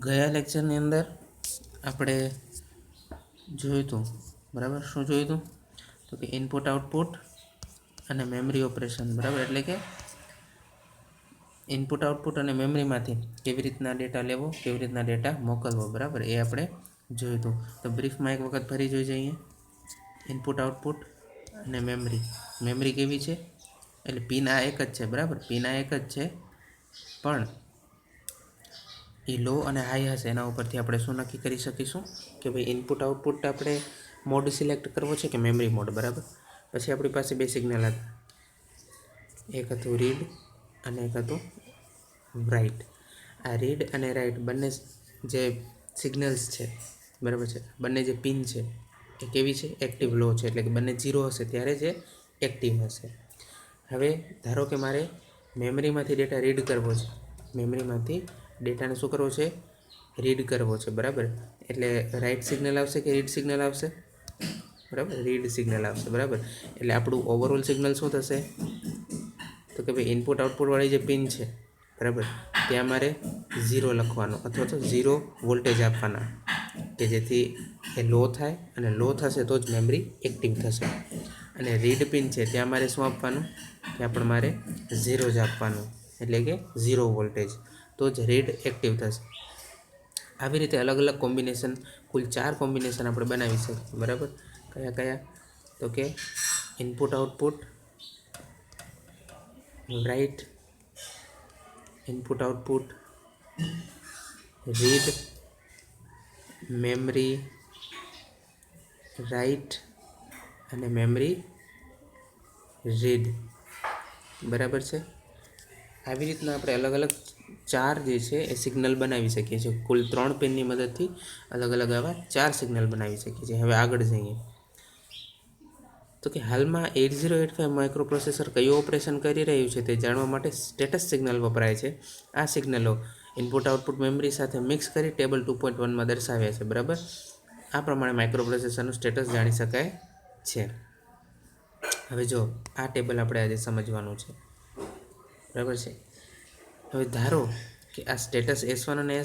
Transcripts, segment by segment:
ગયા લેક્ચરની અંદર આપણે જોયું હતું, બરાબર. શું જોયું હતું? તો કે ઇનપુટ આઉટપુટ અને મેમરી ઓપરેશન, બરાબર. એટલે કે ઇનપુટ આઉટપુટ અને મેમરીમાંથી કેવી રીતના ડેટા લેવો, કેવી રીતના ડેટા મોકલવો, બરાબર, એ આપણે જોયું હતું. તો બ્રીફમાં એક વખત ફરી જોઈ જઈએ. ઇનપુટ આઉટપુટ અને મેમરી કેવી છે? એટલે પિન આ એક જ છે, બરાબર. પિન આ એક જ છે, પણ એ લો અને હાઈ હશે એના ઉપરથી આપણે શું નક્કી કરી શકીશું કે ભાઈ ઇનપુટ આઉટપુટ આપણે મોડ સિલેક્ટ કરવો છે કે મેમરી મોડ, બરાબર. પછી આપણી પાસે બે સિગ્નલ હતા, એક હતું રીડ અને એક હતું રાઇટ. આ રીડ અને રાઇટ બંને જે સિગ્નલ્સ છે, બરાબર છે, બંને જે પિન છે એ કેવી છે? એક્ટિવ લો છે. એટલે કે બંને 0 હશે ત્યારે જે એક્ટિવ હશે. હવે ધારો કે મારે મેમરીમાંથી ડેટા રીડ કરવો છે, મેમરીમાંથી ડેટાને શું કરવો છે? રીડ કરવો છે, બરાબર. એટલે રાઇટ સિગ્નલ આવશે કે રીડ સિગ્નલ આવશે? બરાબર, રીડ સિગ્નલ આવશે, બરાબર. એટલે આપણું ઓવરઓલ સિગ્નલ શું થશે? તો કે ભાઈ ઇનપુટ આઉટપુટવાળી જે પિન છે, બરાબર, ત્યાં મારે 0 લખવાનું અથવા તો 0 વોલ્ટેજ આપવાના કે જેથી એ લો થાય, અને લો થશે તો જ મેમરી એક્ટિવ થશે. અને રીડ પિન છે ત્યાં મારે શું આપવાનું? ત્યાં પણ મારે 0 જ આપવાનું, એટલે કે 0 વોલ્ટેજ, તો જ રીડ એક્ટિવ થશે. આવી રીતે અલગ અલગ કોમ્બિનેશન, કુલ 4 કોમ્બિનેશન આપણે બનાવી શકીએ, બરાબર. કયા કયા? તો કે input output, write, input output, read, memory write અને મેમરી રીડ, બરાબર છે. આવી રીતના આપણે અલગ અલગ 4 જે છે એ સિગ્નલ બનાવી શકીએ છીએ. કુલ 3 પિનની મદદથી અલગ અલગ આવા 4 સિગ્નલ બનાવી શકીએ છીએ. હવે આગળ જઈએ તો કે હાલમાં 8085 માઇક્રોપ્રોસેસર કયું ઓપરેશન કરી રહ્યું છે તે જાણવા માટે સ્ટેટસ સિગ્નલ વપરાય છે. આ સિગ્નલો ઇનપુટ આઉટપુટ મેમરી સાથે મિક્સ કરી ટેબલ 2.1માં દર્શાવ્યા છે, બરાબર. આ પ્રમાણે માઇક્રોપ્રોસેસરનું સ્ટેટસ જાણી શકાય છે. હવે જો આ ટેબલ આપણે આજે સમજવાનું છે, બરાબર છે. હવે ધારો કે આ સ્ટેટસ S1 અને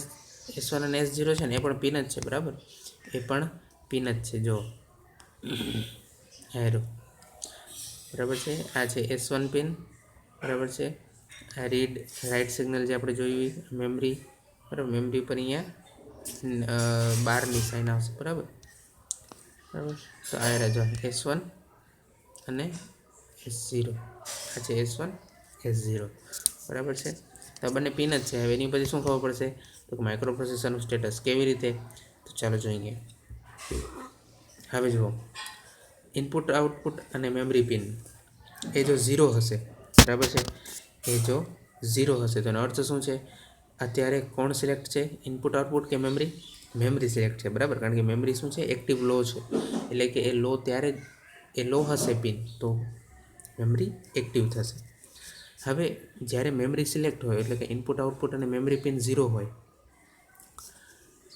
S0 છે ને એ પણ પિન જ છે, બરાબર. એ પણ પિન જ છે, જો હેરો, બરાબર છે. આ છે S1 પિન, બરાબર છે. આ રીડ રાઇટ સિગ્નલ જે આપણે જોયું મેમરી, બરાબર. મેમરી પર અહીંયા 12ની સાઇન આવશે, બરાબર. તો આ જો S1 અને S0, આ છે S1 S0, બરાબર છે. તો બંને પિન જ છે. હવે એની પછી શું ખબર પડશે? તો માઇક્રોપ્રોસેસરનું સ્ટેટસ કેવી રીતે? તો ચાલો જોઈએ. હવે જુઓ, ઇનપુટ આઉટપુટ અને મેમરી પિન એ જો 0 હશે, બરાબર છે, એ જો 0 હશે તો એનો અર્થ શું છે? અત્યારે કોણ સિલેક્ટ છે? ઇનપુટ આઉટપુટ કે મેમરી સિલેક્ટ છે, બરાબર. કારણ કે મેમરી શું છે? એક્ટિવ લો છે. એટલે કે એ લો ત્યારે એ લો હશે પિન તો મેમરી એક્ટિવ થશે. હવે જ્યારે મેમરી સિલેક્ટ હોય એટલે કે ઇનપુટ આઉટપુટ અને મેમરી પિન 0 હોય,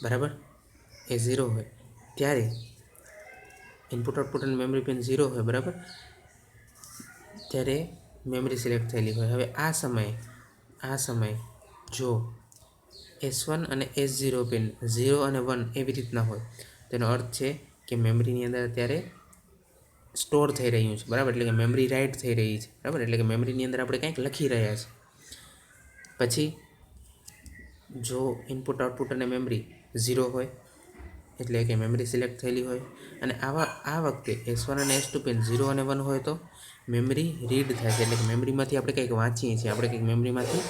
બરાબર, એ 0 હોય ત્યારે ઇનપુટ આઉટપુટ અને મેમરી પિન 0 હોય, બરાબર, ત્યારે મેમરી સિલેક્ટ થયેલી હોય. હવે આ સમયે જો S1 અને S0 પિન 0 અને 1 એવી રીતના હોય તેનો અર્થ છે કે મેમરીની અંદર અત્યારે સ્ટોર થઈ રહ્યું છે, બરાબર. એટલે કે મેમરી રાઇટ થઈ રહી છે, બરાબર. એટલે કે મેમરીની અંદર આપણે કંઈક લખી રહ્યા છીએ. પછી જો ઇનપુટ આઉટપુટ અને મેમરી 0 હોય એટલે કે મેમરી સિલેક્ટ થયેલી હોય, અને આ વખતે S1 અને S2 પિન 0 અને 1 હોય તો મેમરી રીડ થાય છે. એટલે કે મેમરીમાંથી આપણે કંઈક વાંચીએ છીએ, આપણે કંઈક મેમરીમાંથી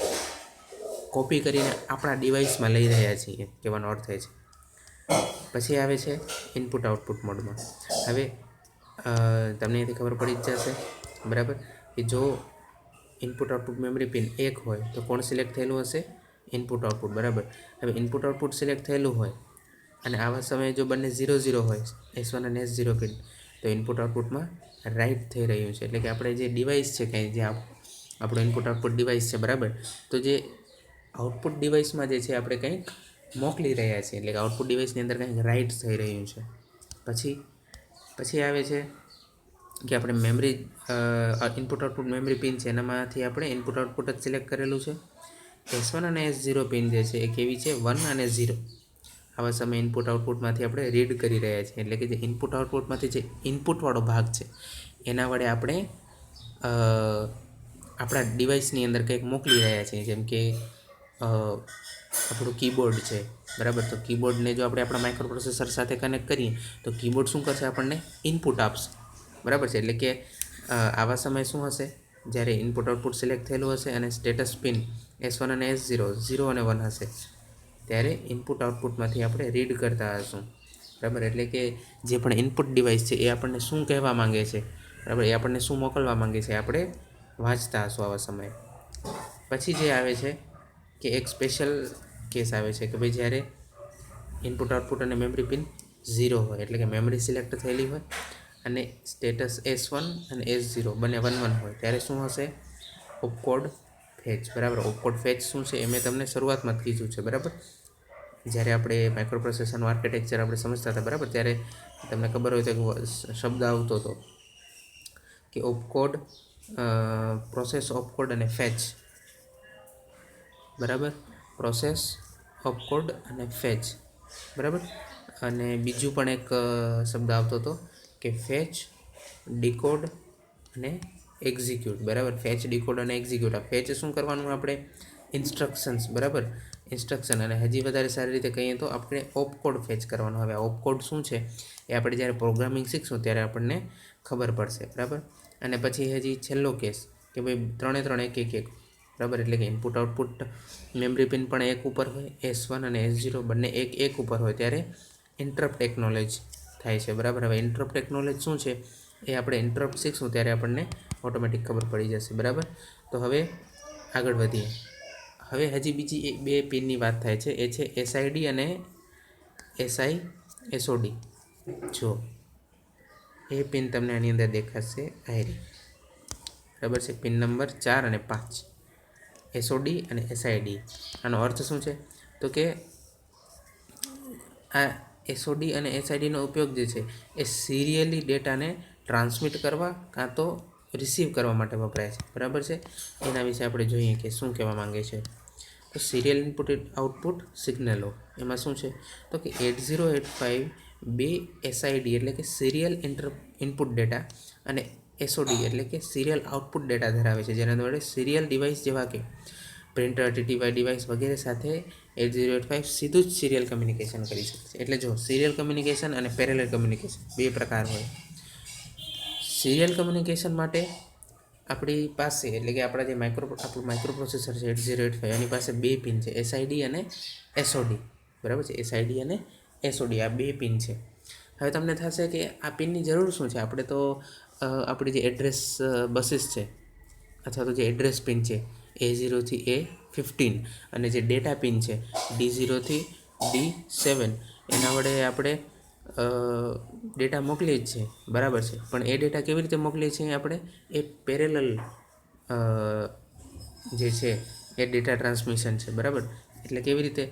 કોપી કરીને આપણા ડિવાઇસમાં લઈ રહ્યા છીએ, કહેવાનો અર્થ થાય છે. પછી આવે છે ઇનપુટ આઉટપુટ મોડમાં. હવે તમને એથી ખબર પડી જ જશે, બરાબર, કે જો ઇનપુટ આઉટપુટ મેમરી પિન 1 હોય તો કોણ સિલેક્ટ થયેલું હશે? ઇનપુટ આઉટપુટ, બરાબર. હવે ઇનપુટ આઉટપુટ સિલેક્ટ થયેલું હોય અને આવા સમયે જો બંને 0 0 હોય, S1 અને S0 પિન, તો ઇનપુટ આઉટપુટમાં રાઇટ થઈ રહ્યું છે. એટલે કે આપણે જે ડિવાઇસ છે કંઈ જે આપણો ઇનપુટ આઉટપુટ ડિવાઇસ છે, બરાબર, તો જે આઉટપુટ ડિવાઇસમાં જે છે આપણે કંઈક મોકલી રહ્યા છીએ. એટલે કે આઉટપુટ ડિવાઇસની અંદર કંઈક રાઇટ થઈ રહ્યું છે. પછી આવે છે કે આપણે ઇનપુટ આઉટપુટ મેમરી પિન છે એનામાંથી આપણે ઇનપુટ આઉટપુટ જ સિલેક્ટ કરેલું છે. S1 અને S0 પિન જે છે એ કેવી છે? 1 અને 0. આવા સમયે ઇનપુટ આઉટપુટમાંથી આપણે રીડ કરી રહ્યા છીએ, એટલે કે જે ઇનપુટ આઉટપુટમાંથી જે ઇનપુટવાળો ભાગ છે એના વડે આપણે આપણા ડિવાઇસની અંદર કંઈક મોકલી રહ્યા છીએ. જેમ કે આપણું કીબોર્ડ છે, બરાબર. તો કીબોર્ડને જો આપણે આપણા માઇક્રો પ્રોસેસર સાથે કનેક્ટ કરીએ તો કીબોર્ડ શું કરશે? આપણને ઇનપુટ આપશે, બરાબર છે. એટલે કે આવા સમયે શું હશે? જ્યારે ઇનપુટ આઉટપુટ સિલેક્ટ થયેલું હશે અને સ્ટેટસ પિન S1 અને S0 0 અને 1 હશે, ત્યારે ઇનપુટ આઉટપુટમાંથી આપણે રીડ કરતા હશું, બરાબર. એટલે કે જે પણ ઇનપુટ ડિવાઇસ છે એ આપણને શું કહેવા માંગે છે, બરાબર, એ આપણને શું મોકલવા માંગે છે, આપણે વાંચતા હશું આવા સમયે. પછી જે આવે છે કે એક સ્પેશિયલ કેસ આવે છે કે ભાઈ જ્યારે ઇનપુટ આઉટપુટ અને મેમરી પિન 0 હોય, એટલે કે મેમરી સિલેક્ટ થયેલી હોય અને સ્ટેટસ S1 અને S0 બંને 1 1 હોય, ત્યારે શું હશે? ઓપકોડ ફેચ, બરાબર. ઓપકોડ ફેચ શું છે એ મેં તમને શરૂઆતમાં જ કીધું છે, બરાબર. જ્યારે આપણે માઇક્રો પ્રોસેસરનું આર્કિટેક્ચર આપણે સમજતા હતા, બરાબર, ત્યારે તમને ખબર હોય તો શબ્દ આવતો હતો કે ઓપકોડ, પ્રોસેસ, ઓપકોડ અને ફેચ, બરાબર. પ્રોસેસ, ઓપકોડ અને ફેચ, બરાબર. અને બીજું પણ એક શબ્દ આવતો હતો કે ફેચ, ડીકોડ અને એક્ઝિક્યુટ, બરાબર. ફેચ, ડીકોડ અને એક્ઝિક્યુટ. આ ફેચ શું કરવાનું? આપણે ઇન્સ્ટ્રક્શન્સ, બરાબર, ઇન્સ્ટ્રક્શન. અને હજી વધારે સારી રીતે કહીએ તો આપણે ઓપકોડ ફેચ કરવાનો. હવે ઓપકોડ શું છે એ આપણે જ્યારે પ્રોગ્રામિંગ શીખશું ત્યારે આપણને ખબર પડશે, બરાબર. અને પછી હજી છેલ્લો કેસ કે ભાઈ 3 1 બરાબર. એટલે કે ઇનપુટ આઉટપુટ મેમરી પિન પણ 1 ઉપર હોય, S1 અને S0 બંને 1 ઉપર હોય, ત્યારે ઇન્ટરપ્ટ એકનોલેજ થાય છે, બરાબર. હવે ઇન્ટરપ્ટ એકનોલેજ શું છે એ આપણે ઇન્ટરપ્ટ શીખશું ત્યારે આપણને ઓટોમેટિક ખબર પડી જશે, બરાબર. તો હવે આગળ વધીએ. હવે હજી બીજી 2 પિનની વાત થાય છે, એ છે SID અને SOD. જો એ પિન તમને આની અંદર દેખાશે, આયરી, બરાબર છે. પિન નંબર 4 અને 5, SOD અને SID. આનો અર્થ શું છે? તો કે આ SOD અને SIDનો ઉપયોગ જે છે એ સિરિયલી ડેટાને ટ્રાન્સમિટ કરવા કાં તો રિસીવ કરવા માટે વપરાય છે, બરાબર છે. એના વિશે આપણે જોઈએ કે શું કહેવા માંગે છે. તો સિરિયલ ઇનપુટ આઉટપુટ સિગ્નલો એમાં શું છે? તો કે 8085 2 SID એટલે કે સિરિયલ ઇનપુટ ડેટા અને SOD એટલે કે સિરિયલ આઉટપુટ ડેટા ધરાવે છે, જેના વડે સિરિયલ ડિવાઇસ જેવા કે પ્રિન્ટર, TTY ડિવાઇસ વગેરે સાથે 8085 સીધું જ સિરિયલ કમ્યુનિકેશન કરી શકે છે. એટલે જો સિરિયલ કમ્યુનિકેશન અને પેરેલલ કમ્યુનિકેશન 2 પ્રકાર હોય. સિરિયલ કમ્યુનિકેશન માટે આપણી પાસે, એટલે કે આપણા જે આપણું માઇક્રો પ્રોસેસર છે 8085, એની પાસે 2 પિન છે, SID અને SOD, બરાબર છે. SID અને SOD આ 2 પિન છે. હવે તમને થશે કે આ પિનની જરૂર શું છે? આપણે તો આપણી જે એડ્રેસ બસીસ છે અથવા તો જે એડ્રેસ પિન છે A0 થી A15 અને જે ડેટા પિન છે D0 થી D7, એના વડે આપણે ડેટા મોકલીએ જ છે, બરાબર છે. પણ એ ડેટા કેવી રીતે મોકલીએ છીએ આપણે? એ પેરેલલ જે છે એ ડેટા ટ્રાન્સમિશન છે, બરાબર. એટલે કેવી રીતે?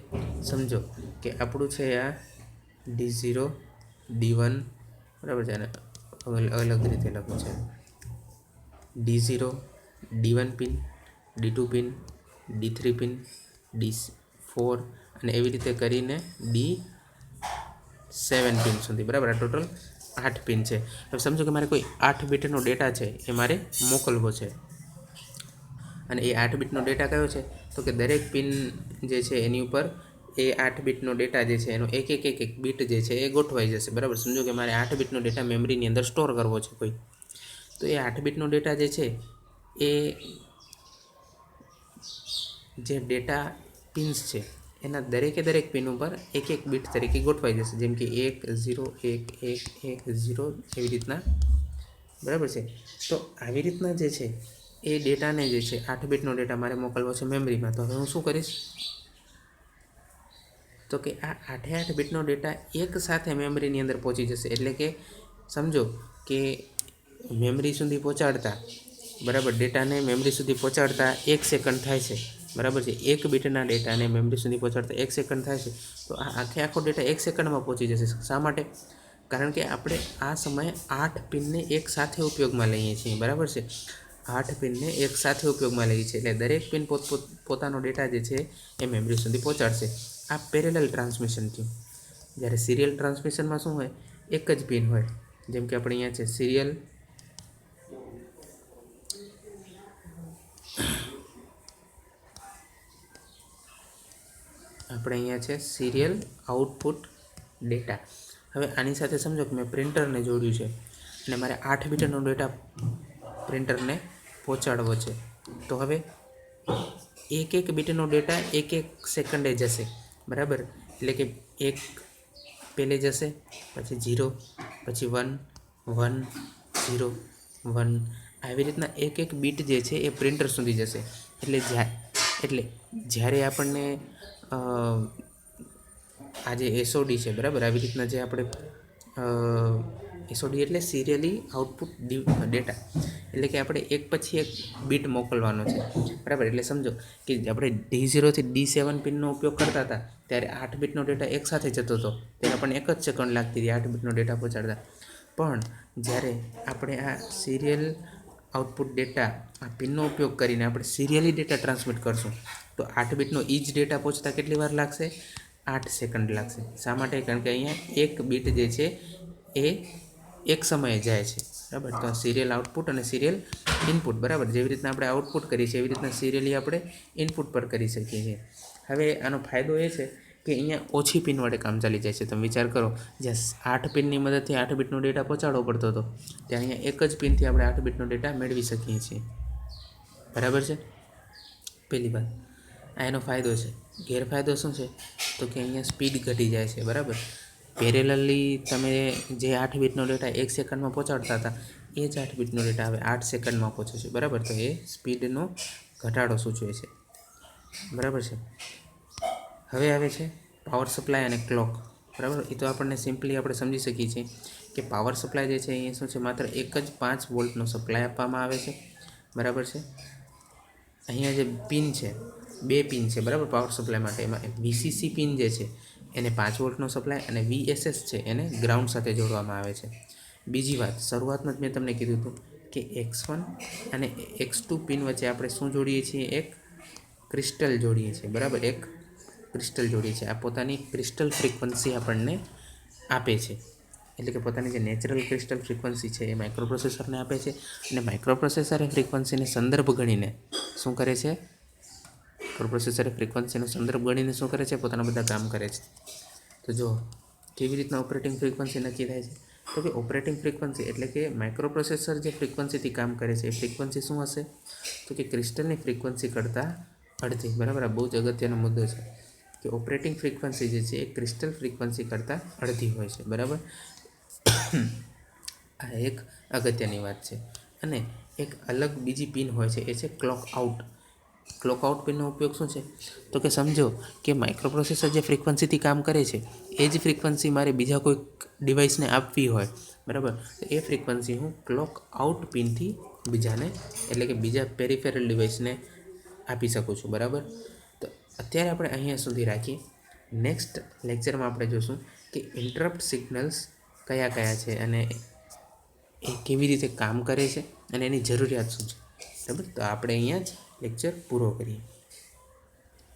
સમજો કે આપણું છે આ D0 D1, બરાબર છે. અને અલગ રીતે લખું છે D0 D1 pin, D2 pin, D3 pin, D4 અને એવી રીતે કરીને D7 પિન સુધી, બરાબર. આ ટોટલ 8 પિન છે. હવે સમજો કે મારે કોઈ 8 બીટનો ડેટા છે એ મારે મોકલવો છે, અને એ 8 બીટનો ડેટા કયો છે? તો કે દરેક પિન જે છે એની ઉપર એ 8 બીટનો ડેટા જે છે એનો એક બીટ જે છે એ ગોઠવાઈ જશે, બરાબર. સમજો કે મારે 8 બીટનો ડેટા મેમરીની અંદર સ્ટોર કરવો છે કોઈ, તો એ 8 બીટનો ડેટા જે છે એ જે ડેટા પિન્સ છે એના દરેક પિન ઉપર એક બીટ તરીકે ગોઠવાઈ જશે, જેમ કે 1 0 1 1 1 0 એવી રીતના, બરાબર છે. તો આવી રીતના જે છે એ ડેટાને જે છે 8 બીટનો ડેટા મારે મોકલવો છે મેમરીમાં. તો હવે હું શું કરીશ? તો કે આ 8 બીટનો ડેટા એક સાથે મેમરીની અંદર પહોંચી જશે. એટલે કે સમજો કે મેમરી સુધી પહોંચાડતા, બરાબર, ડેટાને મેમરી સુધી પહોંચાડતા 1 સેકન્ડ થાય છે, બરાબર છે. 1 બીટના ડેટાને મેમરી સુધી પહોંચાડતા 1 સેકન્ડ થાય છે, તો આ આખો ડેટા 1 સેકન્ડમાં પહોંચી જશે. શા માટે? કારણ કે આપણે આ સમયે 8 પિનને એક સાથે ઉપયોગમાં લઈએ છીએ, બરાબર છે. 8 પિનને એક સાથે ઉપયોગમાં લેવી છે, એટલે દરેક પિન પોતાનો ડેટા જે છે એ મેમરી સુધી પહોંચાડશે. આ પેરેલલ ટ્રાન્સમિશન થયું. જ્યારે સિરિયલ ટ્રાન્સમિશનમાં શું હોય, એક જ પિન હોય. જેમ કે આપણે અહીંયા છે સિરિયલ આઉટપુટ ડેટા. હવે આની સાથે સમજો કે મેં પ્રિન્ટરને જોડ્યું છે અને મારે 8 બીટનો ડેટા પ્રિન્ટરને પહોંચાડવો છે. તો હવે એક બીટનો ડેટા એક સેકન્ડે જશે, બરાબર. એટલે કે એક પહેલે જશે, પછી 0, પછી 1, 1, 0, 1. આવી રીતના એક બીટ જે છે એ પ્રિન્ટર સુધી જશે. એટલે જ્યારે આપણને આ જે એસઓડી છે, બરાબર, આવી રીતના જે આપણે એસઓડી એટલે સિરિયલી આઉટપુટ ડેટા, એટલે કે આપણે એક પછી એક બીટ મોકલવાનો છે, બરાબર. એટલે સમજો કે આપણે D0 થી D7 પિનનો ઉપયોગ કરતા હતા ત્યારે 8 બીટનો ડેટા એકસાથે જતો હતો, ત્યારે આપણને 1 જ સેકન્ડ લાગતી હતી 8 બીટનો ડેટા પહોંચાડતા. પણ જ્યારે આપણે આ સિરિયલ આઉટપુટ ડેટા આ પિનનો ઉપયોગ કરીને આપણે સિરિયલી ડેટા ટ્રાન્સમિટ કરશું તો 8 બીટનો એ જ ડેટા પહોંચતા કેટલી વાર લાગશે? 8 સેકન્ડ લાગશે. શા માટે? કારણ કે અહીંયા એક બીટ જે છે એ એક સમયે જાય છે, બરાબર. તો સિરિયલ આઉટપુટ અને સિરિયલ ઇનપુટ, બરાબર. જેવી રીતના આપણે આઉટપુટ કરીએ છીએ એવી રીતના સિરિયલી આપણે ઇનપુટ પર કરી શકીએ છીએ. હવે આનો ફાયદો એ છે કે અહીંયા ઓછી પિન વડે કામ ચાલી જાય છે. તમે વિચાર કરો, જ્યાં 8 પિનની મદદથી 8 બીટનો ડેટા પહોંચાડવો પડતો હતો ત્યાં અહીંયા એક જ પિનથી આપણે 8 બીટનો ડેટા મેળવી શકીએ છીએ, બરાબર છે. પહેલી વાત આ એનો ફાયદો છે. ગેરફાયદો શું છે? તો કે અહીંયા સ્પીડ ઘટી જાય છે, બરાબર. પેરેલલી તમે જે 8 બીટનો ડેટા 1 સેકન્ડમાં પહોંચાડતા હતા એ જ 8 બીટનો ડેટા હવે 8 સેકન્ડમાં પહોંચે છે, બરાબર. તો એ સ્પીડનો ઘટાડો સૂચવે છે, બરાબર છે. હવે આવે છે પાવર સપ્લાય અને ક્લોક, બરાબર. એ તો આપણને સિમ્પલી આપણે સમજી શકીએ છીએ કે પાવર સપ્લાય જે છે અહીંયા શું છે, માત્ર એક જ 5 વોલ્ટનો સપ્લાય આપવામાં આવે છે, બરાબર છે. અહીંયા જે પિન છે 2 પિન છે, બરાબર. પાવર સપ્લાય માટે એમાં VCC પિન જે છે એને 5 વોલ્ટનો સપ્લાય અને VSS છે એને ગ્રાઉન્ડ સાથે જોડવામાં આવે છે. બીજી વાત, શરૂઆતમાં જ મેં તમને કીધું હતું કે X1 અને X2 પિન વચ્ચે આપણે શું જોડીએ છીએ? એક ક્રિસ્ટલ જોડીએ છીએ, બરાબર. એક ક્રિસ્ટલ જોડીએ છીએ. આ પોતાની ક્રિસ્ટલ ફ્રીક્વન્સી આપણને આપે છે, એટલે કે પોતાની જે નેચરલ ક્રિસ્ટલ ફ્રીક્વન્સી છે એ માઇક્રોપ્રોસેસરને આપે છે અને માઇક્રોપ્રોસેસરે ફ્રીક્વન્સીને સંદર્ભ ગણીને શું કરે છે? માઇક્રોપ્રોસેસરે ફ્રીક્વન્સીનો સંદર્ભ ગણીને શું કરે છે? પોતાના બધા કામ કરે છે. તો જો કેવી રીતના ઓપરેટિંગ ફ્રીક્વન્સી નક્કી થાય છે? તો કે ઓપરેટિંગ ફ્રીક્વન્સી એટલે કે માઇક્રોપ્રોસેસર જે ફ્રીક્વન્સીથી કામ કરે છે એ ફ્રીક્વન્સી શું હશે? તો કે ક્રિસ્ટલની ફ્રીક્વન્સી કરતાં અડધી, બરાબર. આ બહુ જ અગત્યનો મુદ્દો છે કે ઓપરેટિંગ ફ્રીક્વન્સી જે છે એ ક્રિસ્ટલ ફ્રીક્વન્સી કરતાં અડધી હોય છે, બરાબર. આ એક અગત્યની વાત છે. અને એક અલગ બીજી પિન હોય છે એ છે ક્લોક આઉટ. ક્લોક આઉટ પિનનો ઉપયોગ શું છે? તો કે સમજો કે માઇક્રોપ્રોસેસર જે ફ્રીક્વન્સીથી કામ કરે છે એ જ ફ્રીક્વન્સી મારે બીજા કોઈ ડિવાઇસને આપવી હોય, બરાબર. તો એ ફ્રીક્વન્સી હું ક્લોક આઉટ પિનથી બીજાને એટલે કે બીજા પેરિફેરલ ડિવાઇસને આપી શકું છું, બરાબર. તો અત્યારે આપણે અહીંયા સુધી રાખીએ. નેક્સ્ટ લેક્ચરમાં આપણે જોઈશું કે ઇન્ટરપ્ટ સિગ્નલ્સ કયા કયા છે અને એ કેવી રીતે કામ કરે છે અને એની જરૂરિયાત શું છે, બરાબર. તો આપણે અહીંયા જ લેક્ચર પૂરો કરીએ.